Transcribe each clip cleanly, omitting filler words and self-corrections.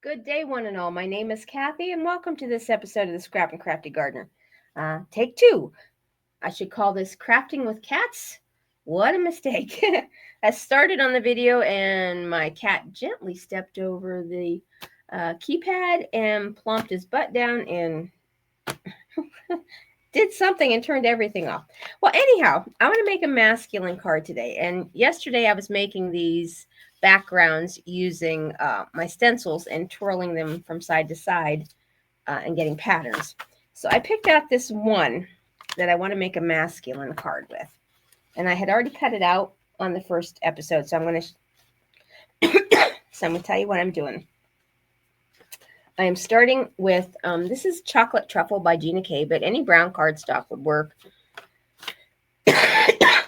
Good day, one and all. My name is Kathy, and welcome to this episode of the Scrap and Crafty Gardener. Take two. I should call this Crafting with Cats. What a mistake. I started on the video, and my cat gently stepped over the keypad and plomped his butt down and did something and turned everything off. Well, anyhow, I want to make a masculine card today. And yesterday I was making these backgrounds using my stencils and twirling them from side to side and getting patterns. So I picked out this one that I want to make a masculine card with. And I had already cut it out on the first episode. So I'm going to tell you what I'm doing. I am starting with, this is Chocolate Truffle by GinaK, but any brown cardstock would work.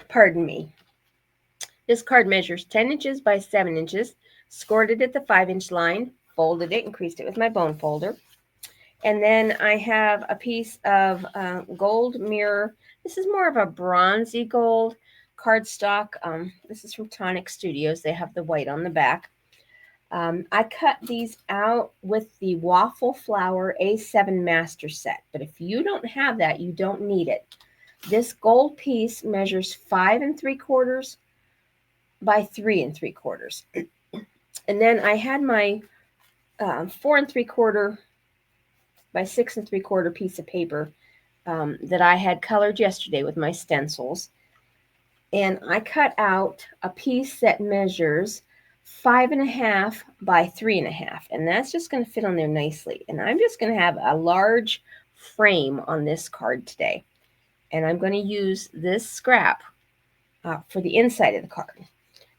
Pardon me. This card measures 10 inches by 7 inches, scored it at the 5-inch line, folded it, and creased it with my bone folder. And then I have a piece of gold mirror. This is more of a bronzy gold cardstock. This is from Tonic Studios. They have the white on the back. I cut these out with the Waffle Flower A7 Master Set, but if you don't have that, you don't need it. This gold piece measures 5 3/4 by 3 3/4. And then I had my 4 3/4 by 6 3/4 piece of paper that I had colored yesterday with my stencils. And I cut out a piece that measures 5 1/2 by 3 1/2, and that's just going to fit on there nicely. And I'm just going to have a large frame on this card today, and I'm going to use this scrap for the inside of the card.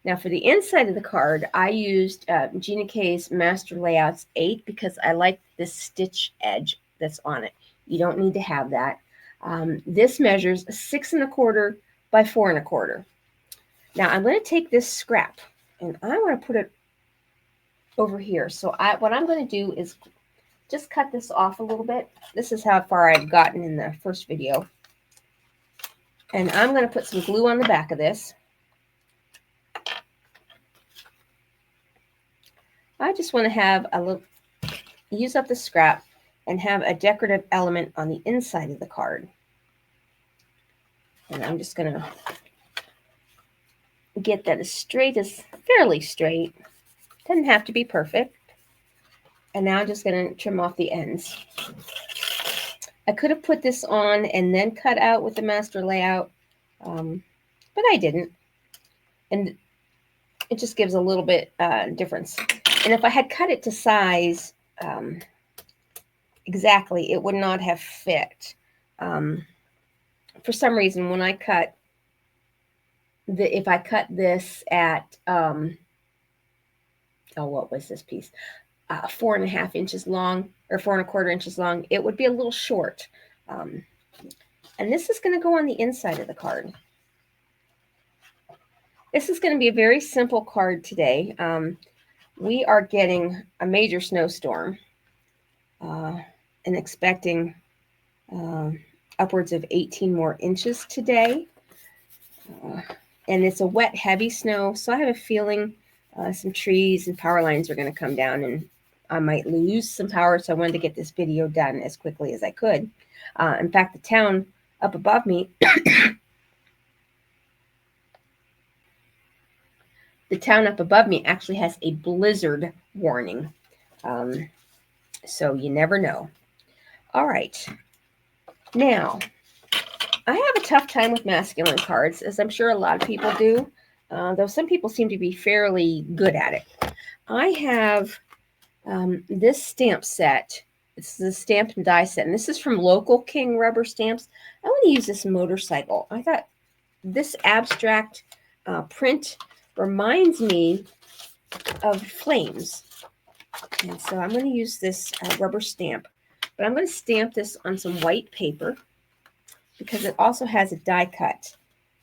Now for the inside of the card, I used GinaK's Master Layouts 8 because I like this stitch edge that's on it. You don't need to have that. This measures 6 1/4 by 4 1/4. Now I'm going to take this scrap and I want to put it over here. So what I'm going to do is just cut this off a little bit. This is how far I've gotten in the first video. And I'm going to put some glue on the back of this. I just want to have a little, use up the scrap and have a decorative element on the inside of the card. And I'm just going to get that as straight as, fairly straight. Doesn't have to be perfect. And now I'm just going to trim off the ends. I could have put this on and then cut out with the master layout, but I didn't. And it just gives a little bit difference. And if I had cut it to size exactly, it would not have fit. For some reason, when I cut, if I cut this at, what was this piece? 4 1/2 inches long, or 4 1/4 inches long, it would be a little short. And this is going to go on the inside of the card. This is going to be a very simple card today. We are getting a major snowstorm and expecting upwards of 18 more inches today. And it's a wet, heavy snow, so I have a feeling some trees and power lines are going to come down and I might lose some power, so I wanted to get this video done as quickly as I could. In fact, the town up above me, actually has a blizzard warning. So you never know. All right. Now, I have a tough time with masculine cards, as I'm sure a lot of people do, though some people seem to be fairly good at it. I have this stamp set. It's the stamp and die set, and this is from Local King Rubber Stamps. I want to use this motorcycle. I thought this abstract print reminds me of flames, and so I'm going to use this rubber stamp, but I'm going to stamp this on some white paper because it also has a die cut,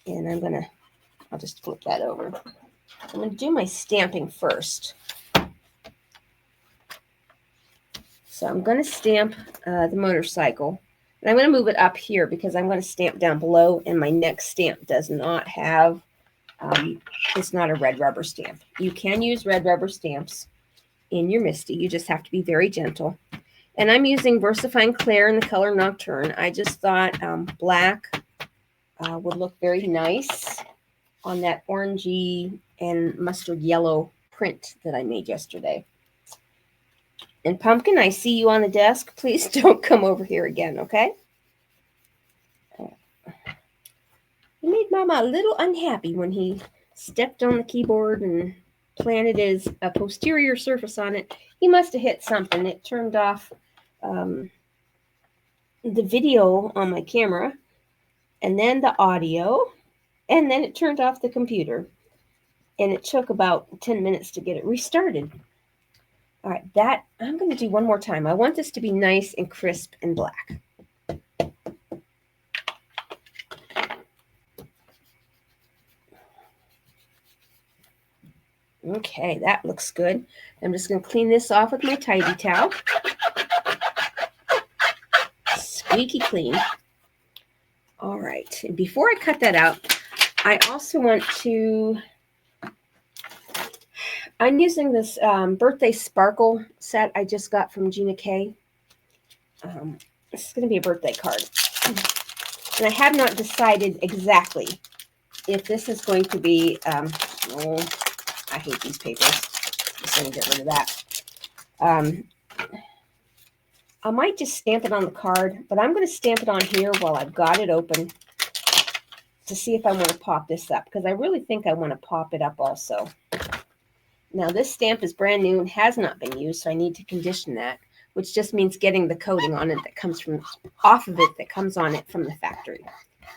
and I'll just flip that over. I'm going to do my stamping first. So I'm going to stamp the motorcycle, and I'm going to move it up here because I'm going to stamp down below, and my next stamp does not have, it's not a red rubber stamp. You can use red rubber stamps in your MISTI. You just have to be very gentle. And I'm using VersaFine Clear in the color Nocturne. I just thought black would look very nice on that orangey and mustard yellow print that I made yesterday. And Pumpkin, I see you on the desk. Please don't come over here again, okay? He made Mama a little unhappy when he stepped on the keyboard and planted his posterior surface on it. He must have hit something. It turned off the video on my camera, and then the audio, and then it turned off the computer. And it took about 10 minutes to get it restarted. All right, that I'm going to do one more time. I want this to be nice and crisp and black. Okay, that looks good. I'm just going to clean this off with my tidy towel. Squeaky clean. All right, and before I cut that out, I also want to, I'm using this birthday sparkle set I just got from GinaK. This is going to be a birthday card. And I have not decided exactly if this is going to be, oh, I hate these papers. I'm just going to get rid of that. I might just stamp it on the card, but I'm going to stamp it on here while I've got it open to see if I want to pop this up, because I really think I want to pop it up also. Now, this stamp is brand new and has not been used, so I need to condition that, which just means getting the coating on it that comes from off of it that comes on it from the factory.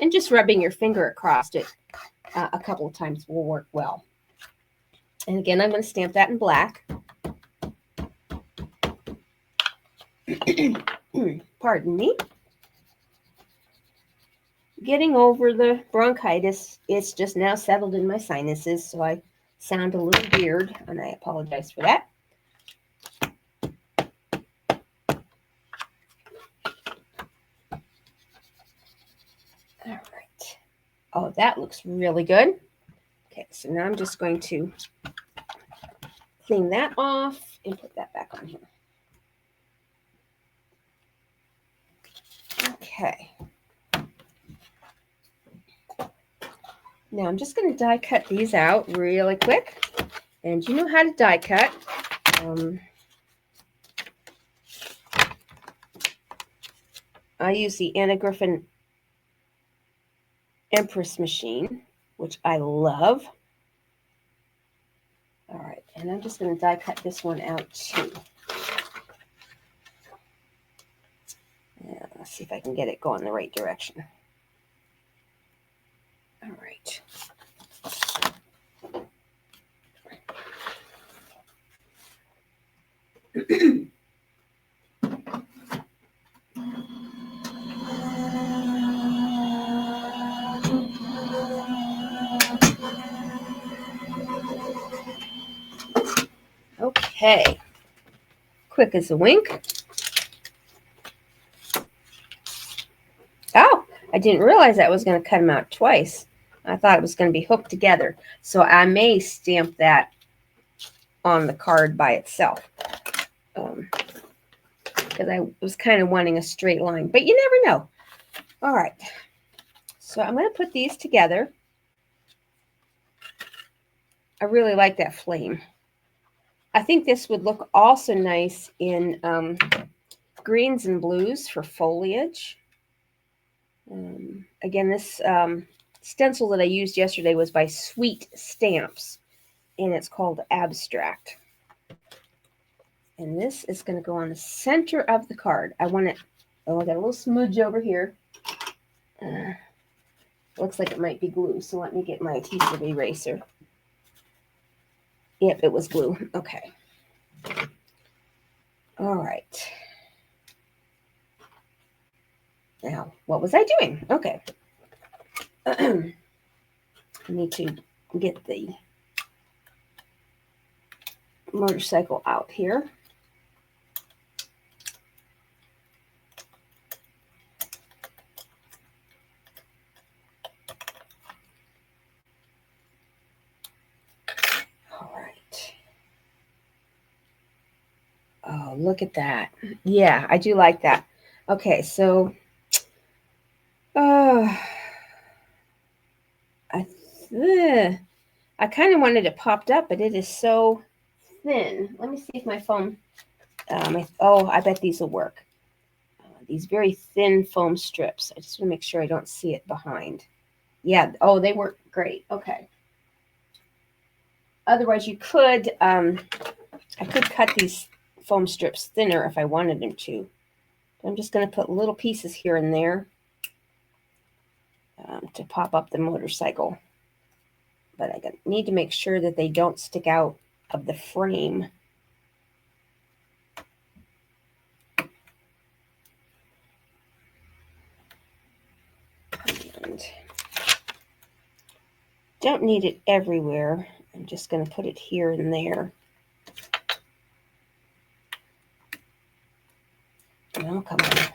And just rubbing your finger across it a couple of times will work well. And again, I'm going to stamp that in black. Pardon me. Getting over the bronchitis. It's just now settled in my sinuses, so I sound a little weird, and I apologize for that. All right. Oh, that looks really good. Okay, so now I'm just going to clean that off and put that back on here. Okay. Now I'm just going to die cut these out really quick. And you know how to die cut. I use the Anna Griffin Empress machine, which I love. All right, and I'm just going to die cut this one out too. Yeah, let's see if I can get it going the right direction. All right. Okay. Quick as a wink. Oh, I didn't realize I was going to cut them out twice. I thought it was going to be hooked together. So I may stamp that on the card by itself. Because I was kind of wanting a straight line. But you never know. All right. So I'm going to put these together. I really like that flame. I think this would look also nice in greens and blues for foliage. Again, this stencil that I used yesterday was by Sweet Stamps, and it's called Abstract. And this is going to go on the center of the card. I want it, oh, I got a little smudge over here. Looks like it might be glue, so let me get my adhesive eraser. Yep, it was glue. Okay. All right. Now, what was I doing? Okay. I need to get the motorcycle out here. All right. look at that. Yeah, I do like that. Okay, so I kind of wanted it popped up, but it is so thin. Let me see if my foam. I bet these will work. These very thin foam strips. I just want to make sure I don't see it behind. Yeah. Oh, they work great. Okay. Otherwise, you could. I could cut these foam strips thinner if I wanted them to. I'm just going to put little pieces here and there to pop up the motorcycle. But I need to make sure that they don't stick out of the frame. And don't need it everywhere. I'm just going to put it here and there. Oh, come on.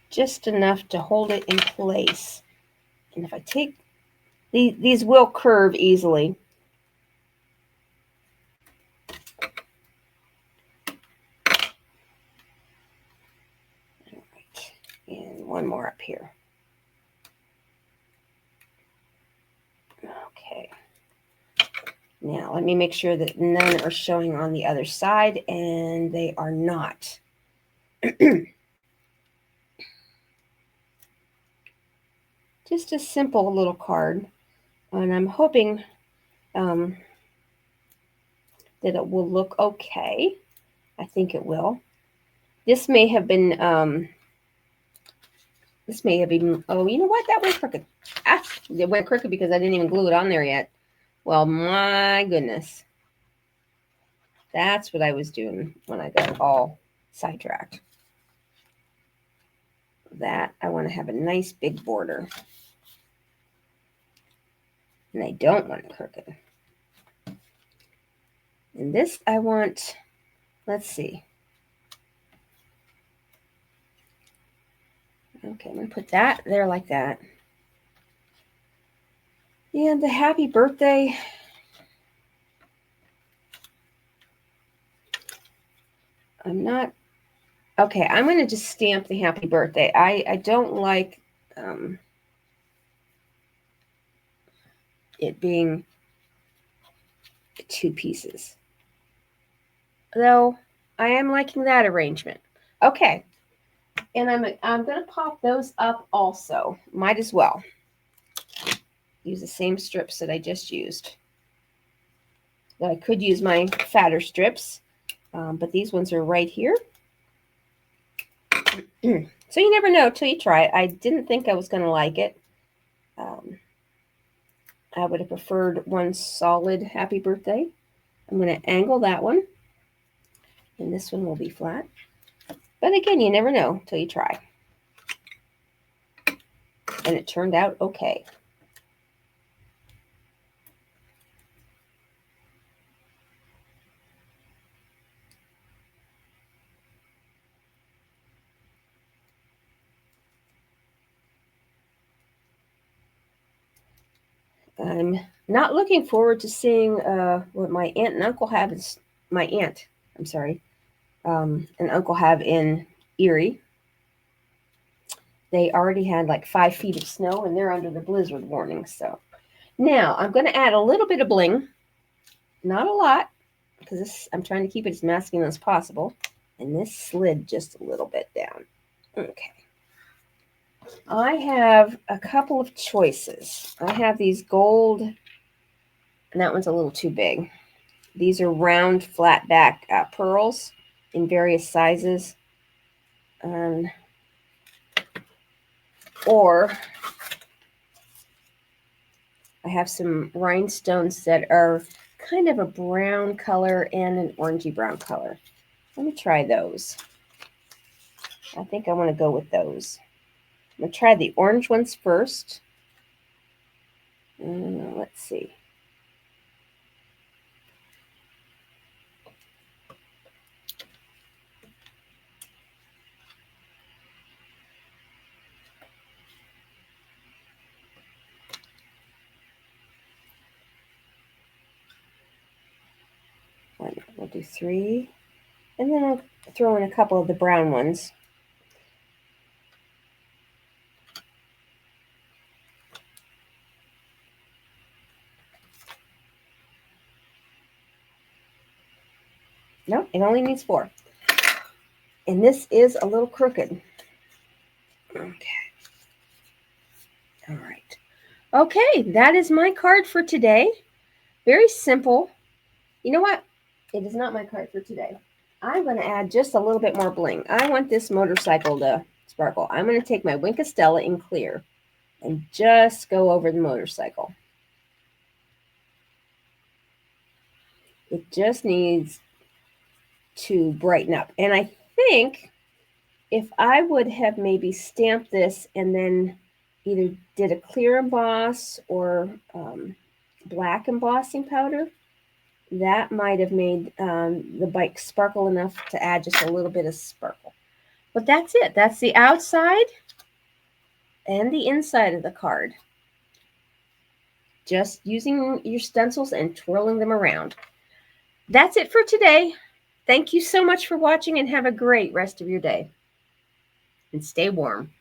Just enough to hold it in place. And if I take these will curve easily. All right. And one more up here. Okay. Now let me make sure that none are showing on the other side, and they are not. Just a simple little card, and I'm hoping that it will look okay. I think it will. This may have been, oh, you know what? That went crooked. Ah, it went crooked because I didn't even glue it on there yet. Well, my goodness. That's what I was doing when I got all sidetracked. That, I want to have a nice big border. And I don't want it crooked. And this I want, let's see. Okay, I'm going to put that there like that. And the happy birthday. I'm not, okay, I'm going to just stamp the happy birthday. I don't like it being two pieces. Though I am liking that arrangement. Okay. And I'm going to pop those up also. Might as well. Use the same strips that I just used. I could use my fatter strips, but these ones are right here. So you never know till you try it. I didn't think I was going to like it. I would have preferred one solid happy birthday. I'm going to angle that one. And this one will be flat. But again, you never know till you try. And it turned out okay. I'm not looking forward to seeing what my aunt and uncle have. And uncle have in Erie. They already had like 5 feet of snow, and they're under the blizzard warning. So now I'm going to add a little bit of bling, not a lot, because I'm trying to keep it as masculine as possible. And this slid just a little bit down. Okay. I have a couple of choices. I have these gold, and that one's a little too big. These are round, flat back pearls in various sizes. Or I have some rhinestones that are kind of a brown color and an orangey brown color. Let me try those. I think I want to go with those. I'm going to try the orange ones first. Let's see. We'll do 3. And then I'll throw in a couple of the brown ones. No, it only needs 4. And this is a little crooked. Okay. All right. Okay, that is my card for today. Very simple. You know what? It is not my card for today. I'm going to add just a little bit more bling. I want this motorcycle to sparkle. I'm going to take my Wink of Stella in clear and just go over the motorcycle. It just needs to brighten up. And I think if I would have maybe stamped this and then either did a clear emboss or black embossing powder, that might have made the bike sparkle enough to add just a little bit of sparkle. But that's it. That's the outside and the inside of the card. Just using your stencils and twirling them around. That's it for today. Thank you so much for watching and have a great rest of your day. And stay warm.